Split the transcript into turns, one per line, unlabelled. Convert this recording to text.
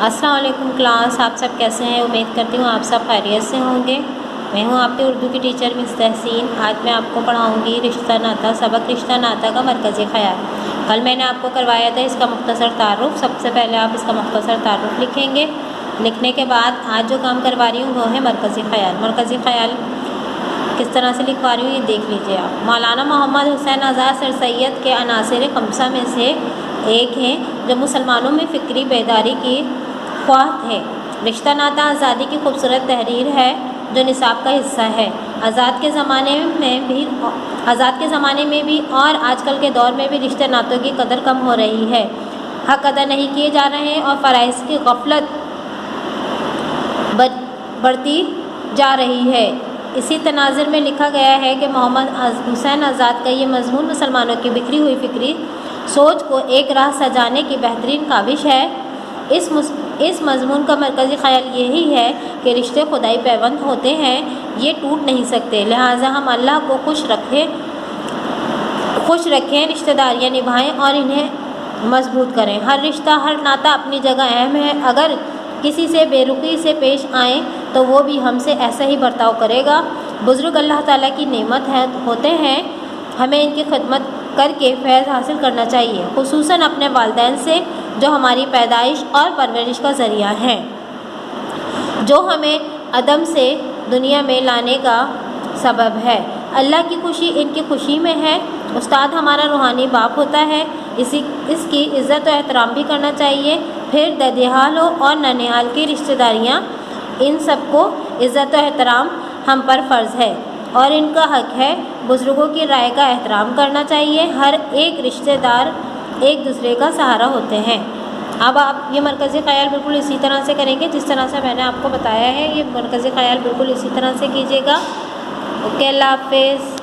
السلام علیکم کلاس، آپ سب کیسے ہیں؟ امید کرتی ہوں آپ سب خیریت سے ہوں گے۔ میں ہوں آپ کی اردو کی ٹیچر مس تحسین۔ آج میں آپ کو پڑھاؤں گی رشتہ ناتا سبق رشتہ ناتا کا مرکزی خیال۔ کل میں نے آپ کو کروایا تھا اس کا مختصر تعارف۔ سب سے پہلے آپ اس کا مختصر تعارف لکھیں گے۔ لکھنے کے بعد آج جو کام کروا رہی ہوں وہ ہے مرکزی خیال۔ مرکزی خیال کس طرح سے لکھوا رہی ہوں یہ دیکھ لیجیے آپ۔ مولانا محمد حسین آزاد سر سید کے عناصر خمسہ میں سے ایک ہیں جو مسلمانوں میں فکری بیداری کی خواہ تھے۔ رشتہ ناتا آزادی کی خوبصورت تحریر ہے جو نصاب کا حصہ ہے۔ آزاد کے زمانے میں بھی اور آج کل کے دور میں بھی رشتہ ناتوں کی قدر کم ہو رہی ہے، حق ادا نہیں کیے جا رہے ہیں اور فرائض کی غفلت بڑھتی جا رہی ہے۔ اسی تناظر میں لکھا گیا ہے کہ محمد حسین آزاد کا یہ مضمون مسلمانوں کی بکھری ہوئی فکری سوچ کو ایک راہ سجانے کی بہترین کاوش ہے۔ اس مضمون کا مرکزی خیال یہی ہے کہ رشتے خدائی پیوند ہوتے ہیں، یہ ٹوٹ نہیں سکتے، لہٰذا ہم اللہ کو خوش رکھیں، رشتہ داریاں نبھائیں اور انہیں مضبوط کریں۔ ہر رشتہ، ہر ناتا اپنی جگہ اہم ہے۔ اگر کسی سے بے رخی سے پیش آئیں تو وہ بھی ہم سے ایسا ہی برتاؤ کرے گا۔ بزرگ اللہ تعالیٰ کی نعمت ہوتے ہیں، ہمیں ان کی خدمت کر کے فیض حاصل کرنا چاہیے، خصوصاً اپنے والدین سے جو ہماری پیدائش اور پرورش کا ذریعہ ہیں، جو ہمیں عدم سے دنیا میں لانے کا سبب ہے۔ اللہ کی خوشی ان کی خوشی میں ہے۔ استاد ہمارا روحانی باپ ہوتا ہے، اس کی عزت و احترام بھی کرنا چاہیے۔ پھر ددیال اور ننیال کی رشتہ داریاں، ان سب کو عزت و احترام ہم پر فرض ہے اور ان کا حق ہے۔ بزرگوں کی رائے کا احترام کرنا چاہیے۔ ہر ایک رشتہ دار ایک دوسرے کا سہارا ہوتے ہیں۔ اب آپ یہ مرکزی خیال بالکل اسی طرح سے کریں گے جس طرح سے میں نے آپ کو بتایا ہے۔ یہ مرکزی خیال بالکل اسی طرح سے کیجیے گا۔ اوکے، اللہ حافظ۔